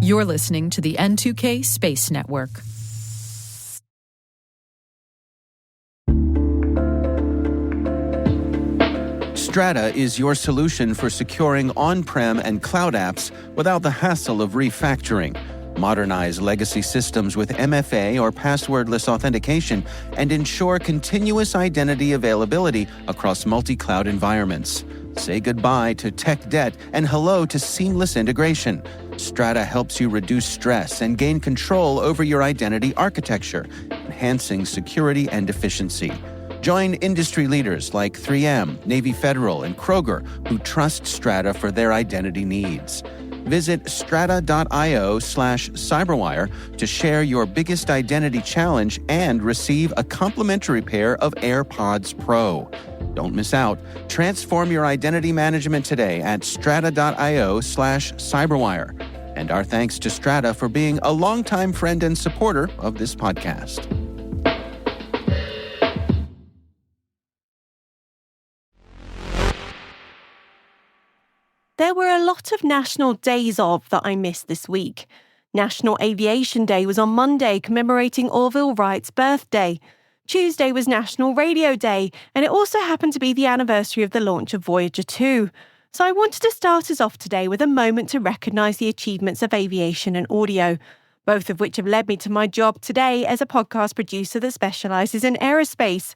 You're listening to the N2K Space Network. Strata is your solution for securing on-prem and cloud apps without the hassle of refactoring. Modernize legacy systems with MFA or passwordless authentication and ensure continuous identity availability across multi-cloud environments. Say goodbye to tech debt and hello to seamless integration. Strata helps you reduce stress and gain control over your identity architecture, enhancing security and efficiency. Join industry leaders like 3M, Navy Federal, and Kroger who trust Strata for their identity needs. Visit strata.io/cyberwire to share your biggest identity challenge and receive a complimentary pair of AirPods Pro. Don't miss out. Transform your identity management today at strata.io/cyberwire. And our thanks to Strata for being a longtime friend and supporter of this podcast. There were a lot of national days off that I missed this week. National Aviation Day was on Monday, commemorating Orville Wright's birthday. Tuesday was National Radio Day, and it also happened to be the anniversary of the launch of Voyager 2. So I wanted to start us off today with a moment to recognise the achievements of aviation and audio, both of which have led me to my job today as a podcast producer that specialises in aerospace.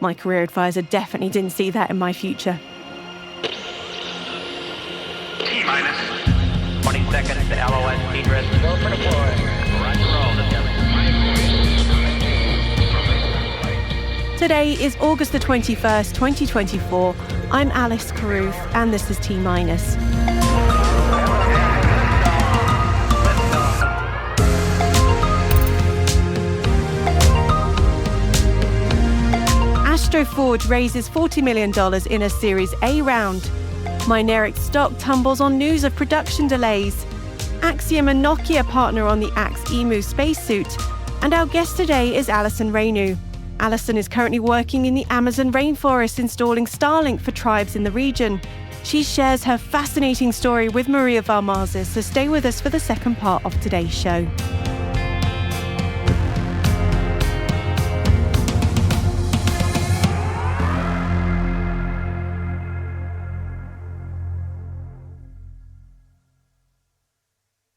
My career advisor definitely didn't see that in my future. T-minus 20 seconds to LOS speed rest. Go for deploy. Roger roll. Today is August the 21st, 2024. I'm Alice Carruth, and this is T-minus. AstroForge raises $40 million in a Series A round. Mynaric stock tumbles on news of production delays. Axiom and Nokia partner on the Axiom Space. And our guest today is Allyson Reneau. Allyson is currently working in the Amazon rainforest installing Starlink for tribes in the region. She shares her fascinating story with Maria Varmazes, so stay with us for the second part of today's show.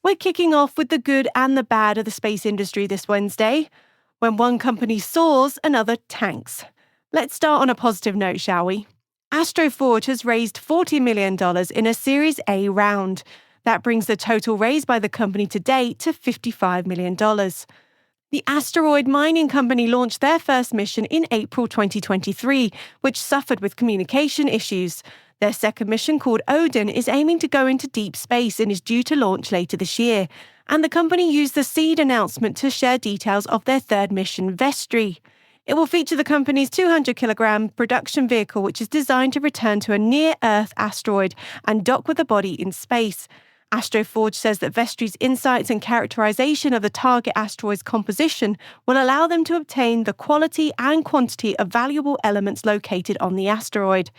We're kicking off with the good and the bad of the space industry this Wednesday. When one company soars, another tanks. Let's start on a positive note, shall we? AstroForge has raised $40 million in a Series A round. That brings the total raised by the company to date to $55 million. The asteroid mining company launched their first mission in April 2023, which suffered with communication issues. Their second mission, called Odin, is aiming to go into deep space and is due to launch later this year. And the company used the seed announcement to share details of their third mission, Vestri. It will feature the company's 200-kilogram production vehicle, which is designed to return to a near-Earth asteroid and dock with the body in space. AstroForge says that Vestri's insights and characterization of the target asteroid's composition will allow them to obtain the quality and quantity of valuable elements located on the asteroid.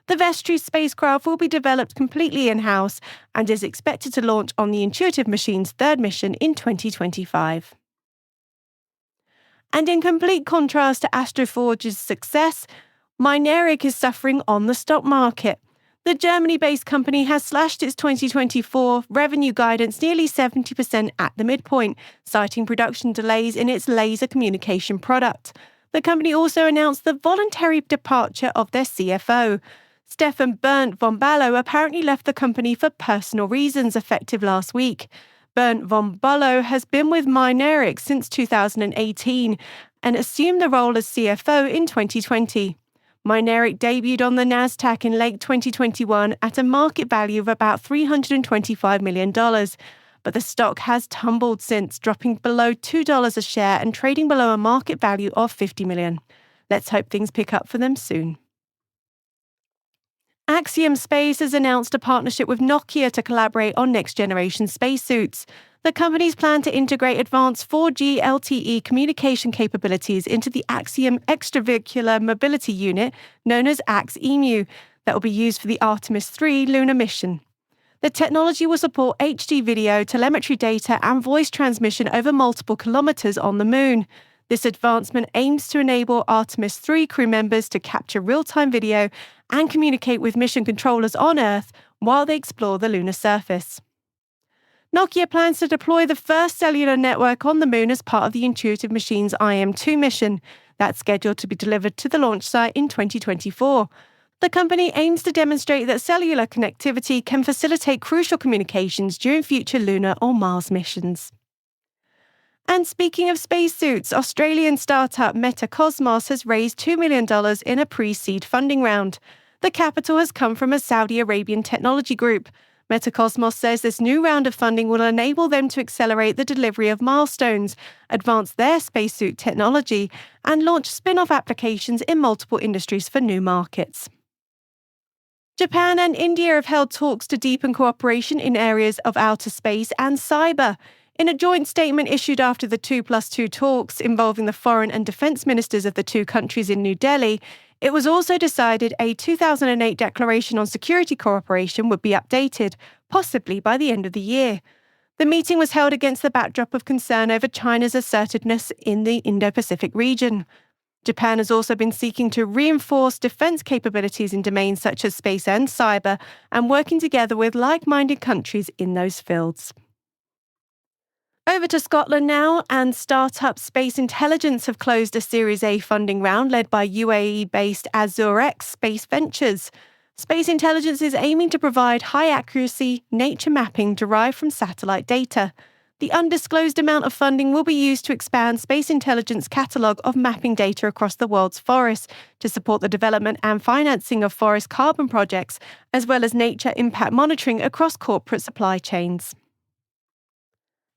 The Vestri spacecraft will be developed completely in-house and is expected to launch on the Intuitive Machines' third mission in 2025. And in complete contrast to AstroForge's success, Mynaric is suffering on the stock market. The Germany-based company has slashed its 2024 revenue guidance nearly 70% at the midpoint, citing production delays in its laser communication product. The company also announced the voluntary departure of their CFO. Stefan Bernd von Ballo apparently left the company for personal reasons effective last week. Bernd von Ballo has been with Mynaric since 2018 and assumed the role as CFO in 2020. Mynaric debuted on the Nasdaq in late 2021 at a market value of about $325 million, but the stock has tumbled since, dropping below $2 a share and trading below a market value of $50 million. Let's hope things pick up for them soon. Axiom Space has announced a partnership with Nokia to collaborate on next-generation spacesuits. The companies plan to integrate advanced 4G LTE communication capabilities into the Axiom Extravehicular Mobility Unit, known as Axiom, that will be used for the Artemis 3 lunar mission. The technology will support HD video, telemetry data, and voice transmission over multiple kilometers on the moon. This advancement aims to enable Artemis 3 crew members to capture real-time video and communicate with mission controllers on Earth while they explore the lunar surface. Nokia plans to deploy the first cellular network on the moon as part of the Intuitive Machines IM-2 mission. That's scheduled to be delivered to the launch site in 2024. The company aims to demonstrate that cellular connectivity can facilitate crucial communications during future lunar or Mars missions. And speaking of spacesuits, Australian startup MetaCosmos has raised $2 million in a pre-seed funding round. The capital has come from a Saudi Arabian technology group. MetaCosmos says this new round of funding will enable them to accelerate the delivery of milestones, advance their spacesuit technology, and launch spin-off applications in multiple industries for new markets. Japan and India have held talks to deepen cooperation in areas of outer space and cyber. In a joint statement issued after the 2+2 talks involving the foreign and defence ministers of the two countries in New Delhi, it was also decided a 2008 Declaration on Security Cooperation would be updated, possibly by the end of the year. The meeting was held against the backdrop of concern over China's assertiveness in the Indo-Pacific region. Japan has also been seeking to reinforce defence capabilities in domains such as space and cyber, and working together with like-minded countries in those fields. Over to Scotland now, and startup Space Intelligence have closed a Series A funding round led by UAE-based AzurX Space Ventures. Space Intelligence is aiming to provide high-accuracy nature mapping derived from satellite data. The undisclosed amount of funding will be used to expand Space Intelligence catalogue of mapping data across the world's forests to support the development and financing of forest carbon projects, as well as nature impact monitoring across corporate supply chains.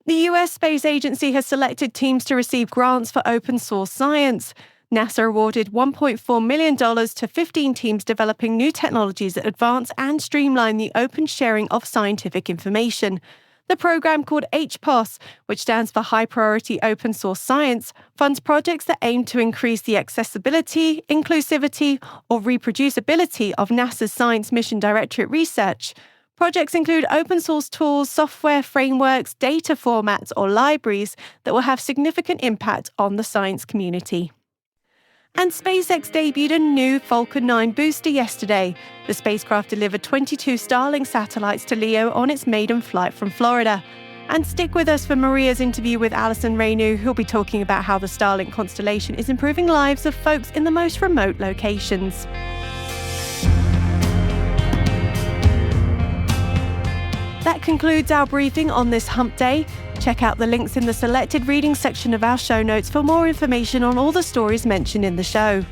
The US Space Agency has selected teams to receive grants for open source science. NASA awarded $1.4 million to 15 teams developing new technologies that advance and streamline the open sharing of scientific information. The program, called HPOS, which stands for High Priority Open Source Science, funds projects that aim to increase the accessibility, inclusivity, or reproducibility of NASA's Science Mission Directorate research. Projects include open source tools, software, frameworks, data formats, or libraries that will have significant impact on the science community. And SpaceX debuted a new Falcon 9 booster yesterday. The spacecraft delivered 22 Starlink satellites to LEO on its maiden flight from Florida. And stick with us for Maria's interview with Allyson Reneau, who'll be talking about how the Starlink constellation is improving lives of folks in the most remote locations. That concludes our briefing on this hump day. Check out the links in the selected reading section of our show notes for more information on all the stories mentioned in the show.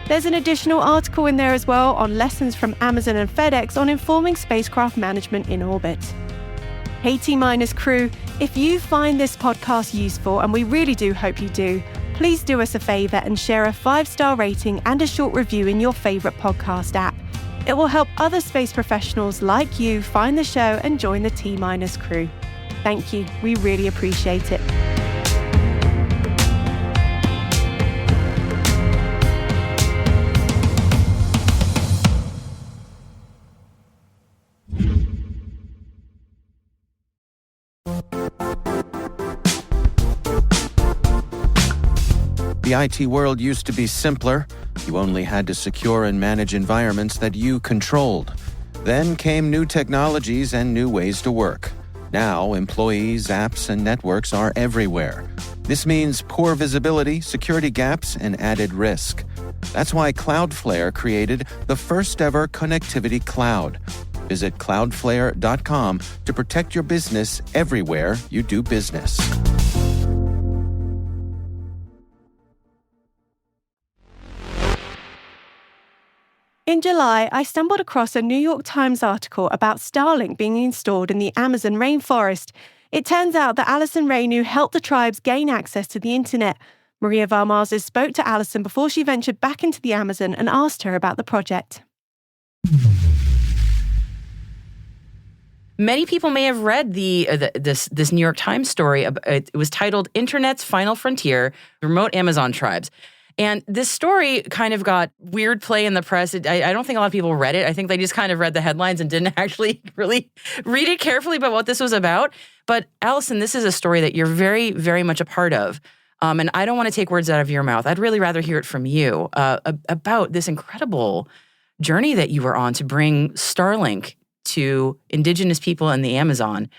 There's an additional article in there as well on lessons from Amazon and FedEx on informing spacecraft management in orbit. Hey T-Minus crew, if you find this podcast useful, and we really do hope you do, please do us a favour and share a 5-star rating and a short review in your favourite podcast app. It will help other space professionals like you find the show and join the T-Minus crew. Thank you. We really appreciate it. The IT world used to be simpler. You only had to secure and manage environments that you controlled. Then came new technologies and new ways to work. Now, employees, apps, and networks are everywhere. This means poor visibility, security gaps, and added risk. That's why Cloudflare created the first-ever connectivity cloud. Visit cloudflare.com to protect your business everywhere you do business. In July, I stumbled across a New York Times article about Starlink being installed in the Amazon rainforest. It turns out that Allyson Reneau helped the tribes gain access to the internet. Maria Varmazes spoke to Allyson before she ventured back into the Amazon and asked her about the project. Many people may have read this New York Times story. It was titled "Internet's Final Frontier: Remote Amazon Tribes." And this story kind of got weird play in the press. I don't think a lot of people read it. I think they just kind of read the headlines and didn't actually really read it carefully about what this was about. But Allyson, this is a story that you're very, very much a part of. And I don't want to take words out of your mouth. I'd really rather hear it from you about this incredible journey that you were on to bring Starlink to indigenous people in the Amazon.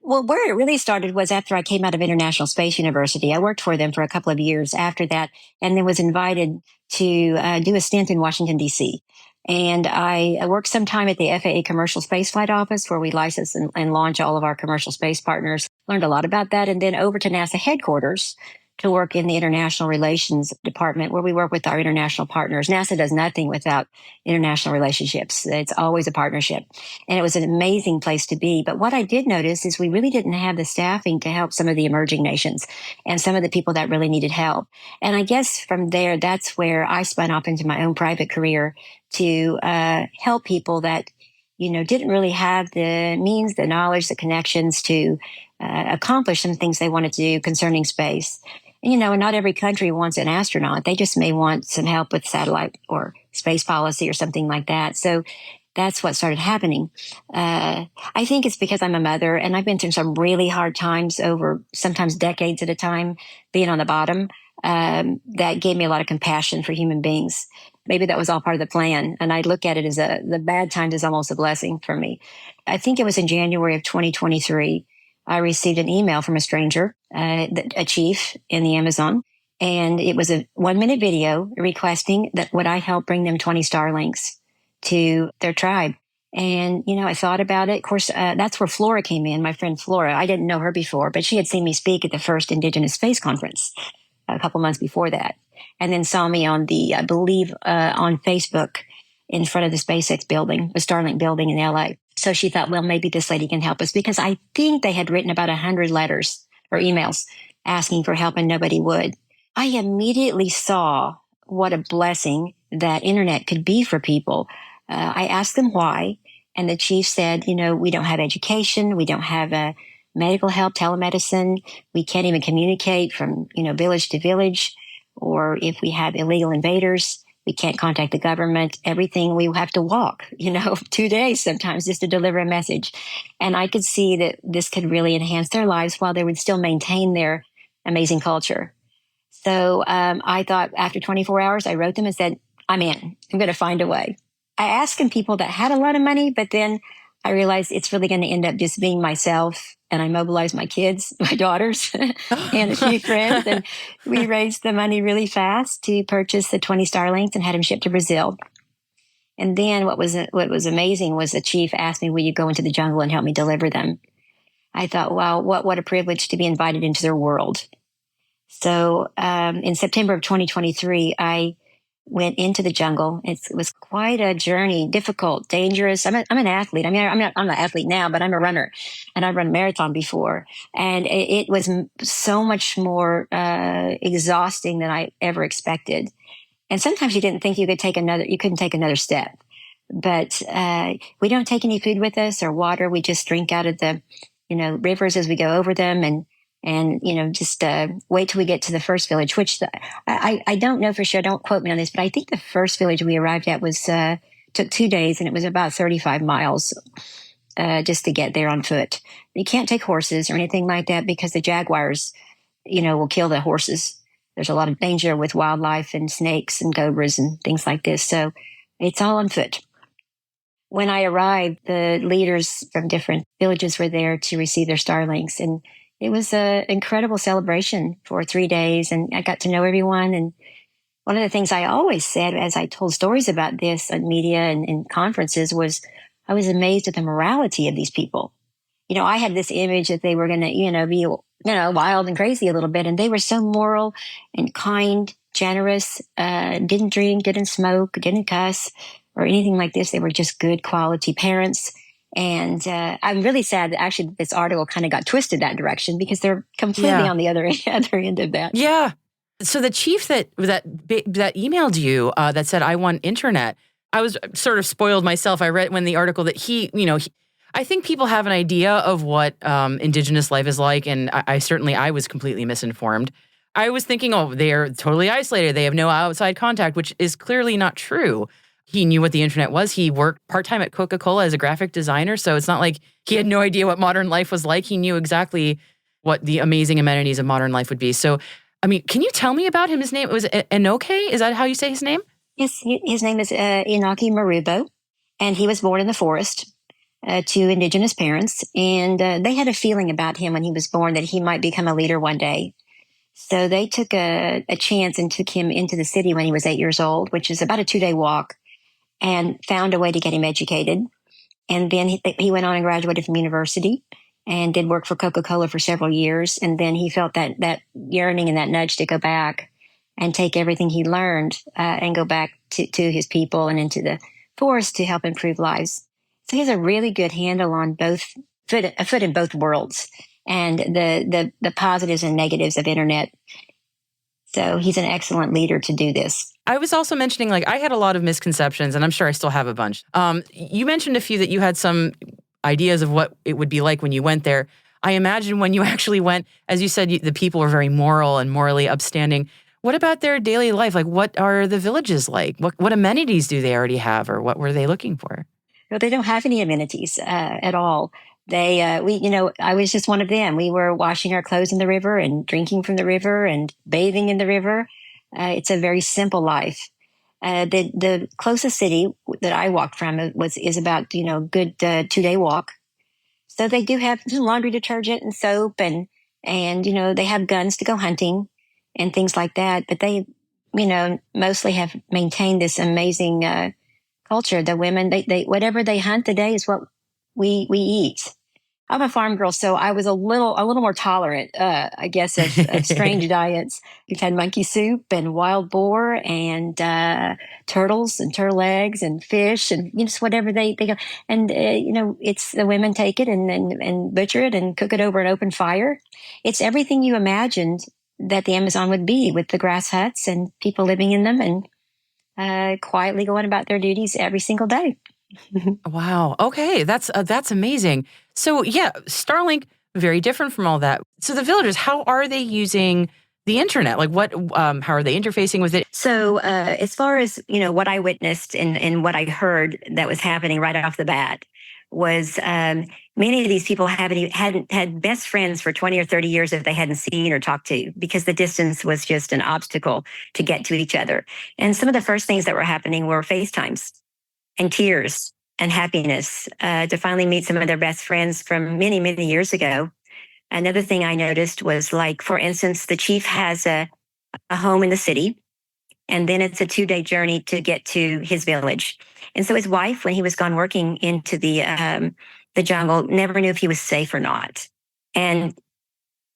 Well, where it really started was after I came out of International Space University. I worked for them for a couple of years after that, and then was invited to do a stint in Washington, D.C. And I worked some time at the FAA Commercial Spaceflight Office, where we license and launch all of our commercial space partners. Learned a lot about that, and then over to NASA headquarters to work in the International Relations Department, where we work with our international partners. NASA does nothing without international relationships. It's always a partnership. And it was an amazing place to be. But what I did notice is we really didn't have the staffing to help some of the emerging nations and some of the people that really needed help. And I guess from there, that's where I spun off into my own private career to help people that, didn't really have the means, the knowledge, the connections to accomplish some things they wanted to do concerning space. And not every country wants an astronaut. They just may want some help with satellite or space policy or something like that. So that's what started happening. I think it's because I'm a mother, and I've been through some really hard times over sometimes decades at a time, being on the bottom. That gave me a lot of compassion for human beings. Maybe that was all part of the plan. And I look at it as the bad times is almost a blessing for me. I think it was in January of 2023. I received an email from a stranger, a chief in the Amazon, and it was a 1-minute video requesting that would I help bring them 20 Starlinks to their tribe. And, I thought about it. Of course, that's where Flora came in, my friend Flora. I didn't know her before, but she had seen me speak at the first Indigenous Space Conference a couple months before that, and then saw me on I believe, on Facebook in front of the SpaceX building, the Starlink building in LA. So she thought, well, maybe this lady can help us, because I think they had written about 100 letters or emails asking for help and nobody would. I immediately saw what a blessing that internet could be for people. I asked them why, and the chief said, we don't have education, we don't have medical help, telemedicine, we can't even communicate from, village to village, or if we have illegal invaders, we can't contact the government. Everything we have to walk, 2 days sometimes just to deliver a message. And I could see that this could really enhance their lives while they would still maintain their amazing culture. So I thought after 24 hours, I wrote them and said, I'm in. I'm going to find a way. I asked them people that had a lot of money, but then I realized it's really going to end up just being myself. And I mobilized my kids, my daughters, and a few friends. And we raised the money really fast to purchase the 20 Starlinks and had them shipped to Brazil. And then what was amazing was the chief asked me, will you go into the jungle and help me deliver them? I thought, wow, what a privilege to be invited into their world. So in September of 2023, I went into the jungle. It was quite a journey, difficult, dangerous. I'm an athlete. I mean, I'm an athlete now, but I'm a runner, and I've run a marathon before. And it was so much more exhausting than I ever expected. And sometimes you didn't think you couldn't take another step. But we don't take any food with us or water. We just drink out of the, rivers as we go over them, and just wait till we get to the first village, which I don't know for sure. Don't quote me on this, but I think the first village we arrived at took 2 days, and it was about 35 miles just to get there on foot. You can't take horses or anything like that because the jaguars, will kill the horses. There's a lot of danger with wildlife and snakes and cobras and things like this. So it's all on foot. When I arrived, the leaders from different villages were there to receive their Starlinks, and it was an incredible celebration for 3 days, and I got to know everyone. And one of the things I always said as I told stories about this on media and conferences was I was amazed at the morality of these people. I had this image that they were going to, be, wild and crazy a little bit, and they were so moral and kind, generous, didn't drink, didn't smoke, didn't cuss or anything like this. They were just good quality parents. And I'm really sad that actually this article kind of got twisted that direction, because they're completely on the other end of that. Yeah. So the chief that emailed you that said, I want internet, I was sort of spoiled myself. I read when the article that I think people have an idea of what Indigenous life is like, and I was completely misinformed. I was thinking, oh, they're totally isolated. They have no outside contact, which is clearly not true. He knew what the internet was. He worked part-time at Coca-Cola as a graphic designer. So it's not like he had no idea what modern life was like. He knew exactly what the amazing amenities of modern life would be. So, I mean, can you tell me about him? His name was N2K? Is that how you say his name? Yes, his name is Inaki Marubo, and he was born in the forest to indigenous parents. And they had a feeling about him when he was born that he might become a leader one day. So they took a chance and took him into the city when he was 8 years old, which is about a 2-day walk, and found a way to get him educated. And then he went on and graduated from university and did work for Coca-Cola for several years. And then he felt that yearning and that nudge to go back and take everything he learned and go back to his people and into the forest to help improve lives. So he has a really good handle on a foot in both worlds, and the positives and negatives of internet. So he's an excellent leader to do this. I was also mentioning, like, I had a lot of misconceptions, and I'm sure I still have a bunch. You mentioned a few that you had some ideas of what it would be like when you went there. I imagine when you actually went, as you said, the people were very moral and morally upstanding. What about their daily life? Like, what are the villages like? What amenities do they already have, or what were they looking for? No, they don't have any amenities at all. I was just one of them. We were washing our clothes in the river and drinking from the river and bathing in the river. It's a very simple life. The closest city that I walked from is about, good 2-day walk. So they do have laundry detergent and soap and they have guns to go hunting and things like that. But they, mostly have maintained this amazing culture. The women, they whatever they hunt today is what we eat. I'm a farm girl, so I was a little more tolerant, I guess, of strange diets. We've had monkey soup and wild boar and turtles and turtle eggs and fish and just whatever they go. And it's the women take it and butcher it and cook it over an open fire. It's everything you imagined that the Amazon would be, with the grass huts and people living in them and quietly going about their duties every single day. Wow. Okay, that's amazing. So yeah, Starlink, very different from all that. So the villagers, how are they using the internet? Like, how are they interfacing with it? So as far as what I witnessed and what I heard that was happening right off the bat was many of these people hadn't had best friends for 20 or 30 years that they hadn't seen or talked to, because the distance was just an obstacle to get to each other. And some of the first things that were happening were FaceTimes and tears and happiness to finally meet some of their best friends from many, many years ago. Another thing I noticed was, like, for instance, the chief has a home in the city, and then it's a 2-day journey to get to his village. And so his wife, when he was gone working into the jungle, never knew if he was safe or not. And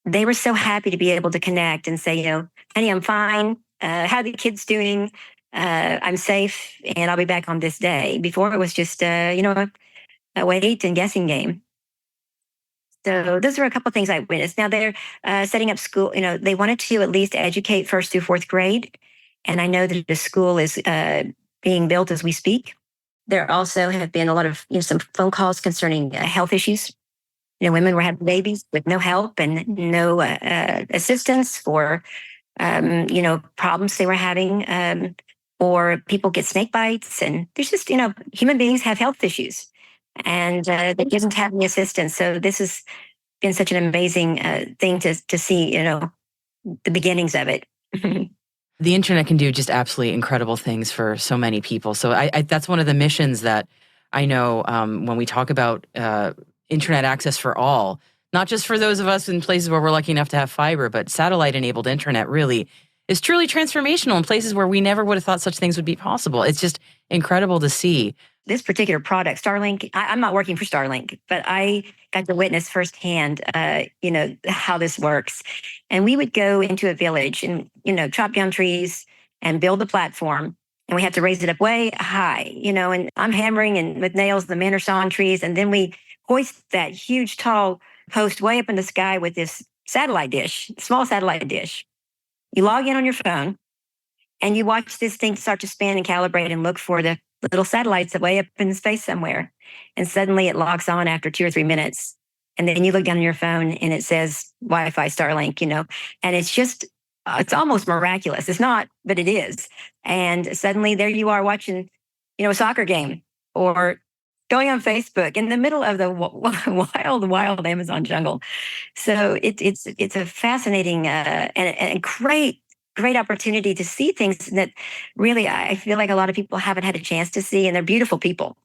they were so happy to be able to connect and say, honey, I'm fine. How are the kids doing? I'm safe, and I'll be back on this day. Before, it was just, a wait and guessing game. So those are a couple of things I witnessed. Now they're setting up school. They wanted to at least educate 1st through 4th grade. And I know that the school is being built as we speak. There also have been a lot of, some phone calls concerning health issues. Women were having babies with no help and no assistance for, problems they were having. Or people get snake bites, and there's just, human beings have health issues, and they didn't have any assistance. So this has been such an amazing thing to see, the beginnings of it. The internet can do just absolutely incredible things for so many people. So I that's one of the missions that I know when we talk about internet access for all, not just for those of us in places where we're lucky enough to have fiber, but satellite-enabled internet really is truly transformational in places where we never would have thought such things would be possible. It's just incredible to see. This particular product, Starlink, I'm not working for Starlink, but I got to witness firsthand, how this works. And we would go into a village and, chop down trees and build a platform. And we have to raise it up way high, and I'm hammering and with nails, the men are sawing trees. And then we hoist that huge, tall post way up in the sky with this satellite dish, small satellite dish. You log in on your phone and you watch this thing start to spin and calibrate and look for the little satellites that way up in space somewhere. And suddenly it logs on after 2 or 3 minutes. And then you look down on your phone and it says Wi-Fi Starlink, and it's just it's almost miraculous. It's not, but it is. And suddenly there you are watching, a soccer game or going on Facebook in the middle of the wild Amazon jungle. So it's a fascinating and great opportunity to see things that really I feel like a lot of people haven't had a chance to see, and they're beautiful people.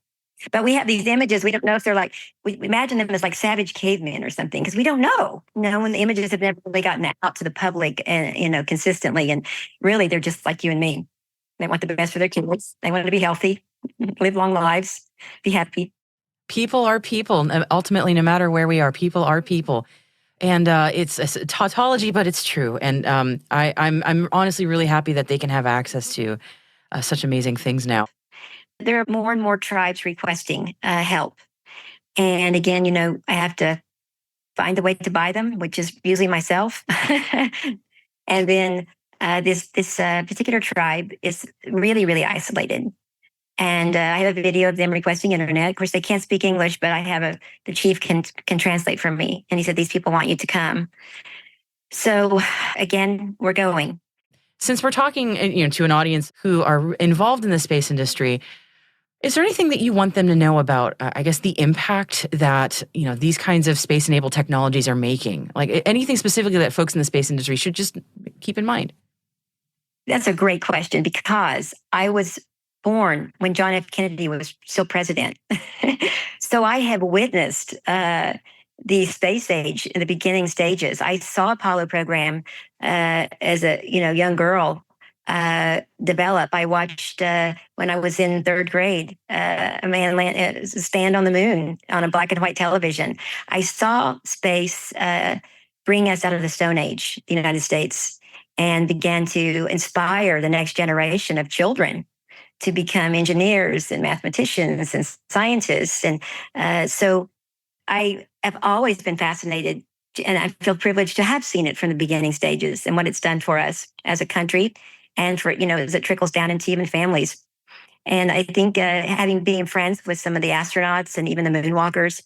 But we have these images. We don't know if they're like, we imagine them as like savage cavemen or something, because we don't know. When the images have never really gotten out to the public and, consistently. And really, they're just like you and me. They want the best for their kids. They want to be healthy, live long lives, be happy. People are people. Ultimately, no matter where we are, people are people. And it's a tautology, but it's true. And I'm honestly really happy that they can have access to such amazing things now. There are more and more tribes requesting help. And again, I have to find a way to buy them, which is usually myself. And then this particular tribe is really, really isolated. And I have a video of them requesting internet. Of course, they can't speak English, but I have the chief can translate for me. And he said, these people want you to come. So again, we're going. Since we're talking to an audience who are involved in the space industry, is there anything that you want them to know about, I guess, the impact that, these kinds of space-enabled technologies are making? Like anything specifically that folks in the space industry should just keep in mind? That's a great question, because I was born when John F. Kennedy was still president. So I have witnessed the space age in the beginning stages. I saw Apollo program as a young girl develop. I watched when I was in third grade a man stand on the moon on a black and white television. I saw space bring us out of the Stone Age, the United States, and began to inspire the next generation of children to become engineers and mathematicians and scientists. And so I have always been fascinated, and I feel privileged to have seen it from the beginning stages and what it's done for us as a country, and for, as it trickles down into even families. And I think being friends with some of the astronauts and even the moonwalkers,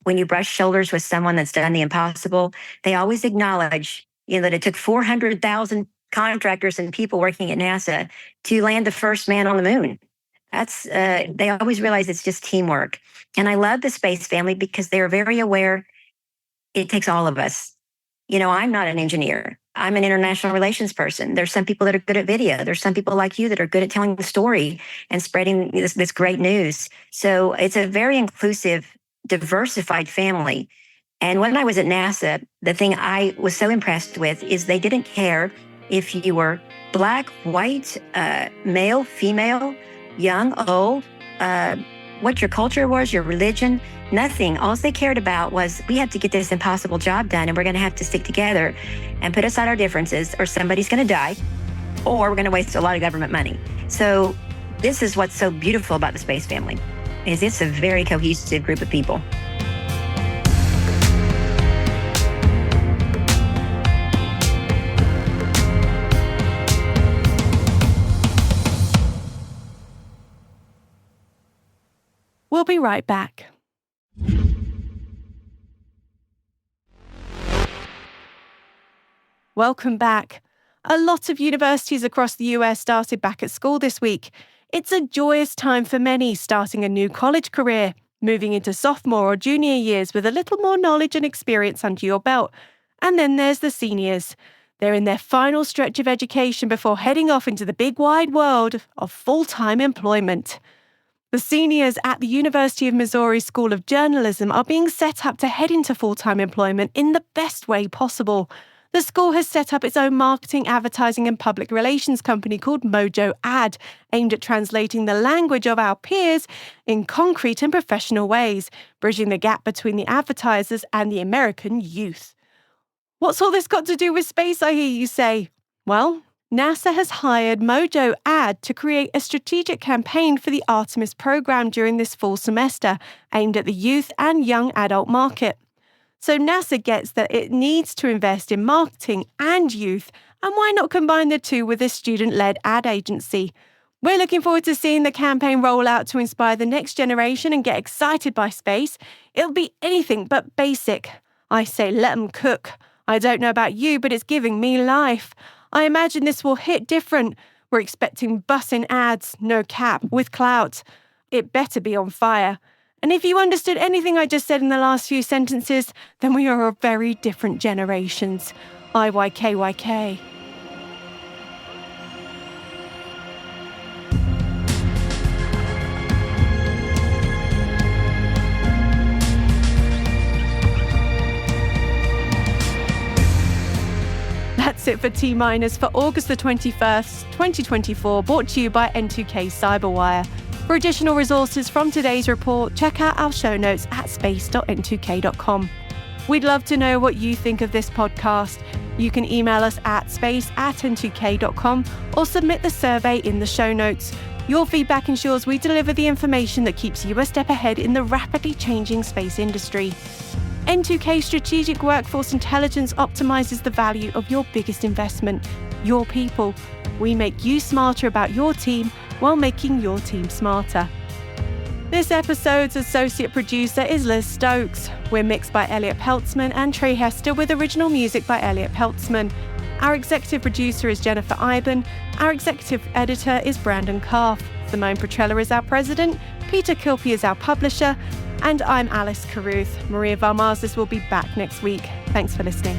when you brush shoulders with someone that's done the impossible, they always acknowledge, that it took 400,000 contractors and people working at NASA to land the first man on the moon. That's they always realize it's just teamwork. And I love the space family because they're very aware it takes all of us. I'm not an engineer. I'm an international relations person. There's some people that are good at video. There's some people like you that are good at telling the story and spreading this great news. So it's a very inclusive, diversified family. And when I was at NASA, the thing I was so impressed with is they didn't care if you were black, white, male, female, young, old, what your culture was, your religion, nothing. All they cared about was, we have to get this impossible job done, and we're going to have to stick together and put aside our differences, or somebody's going to die, or we're going to waste a lot of government money. So this is what's so beautiful about the space family, is it's a very cohesive group of people. We'll be right back. Welcome back. A lot of universities across the US started back at school this week. It's a joyous time for many, starting a new college career, moving into sophomore or junior years with a little more knowledge and experience under your belt. And then there's the seniors. They're in their final stretch of education before heading off into the big wide world of full-time employment. The seniors at the University of Missouri School of Journalism are being set up to head into full-time employment in the best way possible. The school has set up its own marketing, advertising and public relations company called Mojo Ad, aimed at translating the language of our peers in concrete and professional ways, bridging the gap between the advertisers and the American youth. What's all this got to do with space, I hear you say? Well, NASA has hired Mojo Ad to create a strategic campaign for the Artemis program during this fall semester, aimed at the youth and young adult market. So NASA gets that it needs to invest in marketing and youth, and why not combine the two with a student-led ad agency? We're looking forward to seeing the campaign roll out to inspire the next generation and get excited by space. It'll be anything but basic. I say let them cook. I don't know about you, but it's giving me life. I imagine this will hit different. We're expecting bussin' ads, no cap, with clout. It better be on fire. And if you understood anything I just said in the last few sentences, then we are of very different generations. IYKYK. That's it for T-Minus for August the 21st, 2024, brought to you by N2K Cyberwire. For additional resources from today's report, check out our show notes at space.n2k.com. We'd love to know what you think of this podcast. You can email us at space@n2k.com or submit the survey in the show notes. Your feedback ensures we deliver the information that keeps you a step ahead in the rapidly changing space industry. N2K Strategic Workforce Intelligence optimizes the value of your biggest investment, your people. We make you smarter about your team while making your team smarter. This episode's associate producer is Liz Stokes. We're mixed by Elliot Peltzman and Trey Hester with original music by Elliot Peltzman. Our executive producer is Jennifer Iben. Our executive editor is Brandon Karff. Simone Petrella is our president. Peter Kilpie is our publisher. And I'm Alice Carruth. Maria Varmazis will be back next week. Thanks for listening.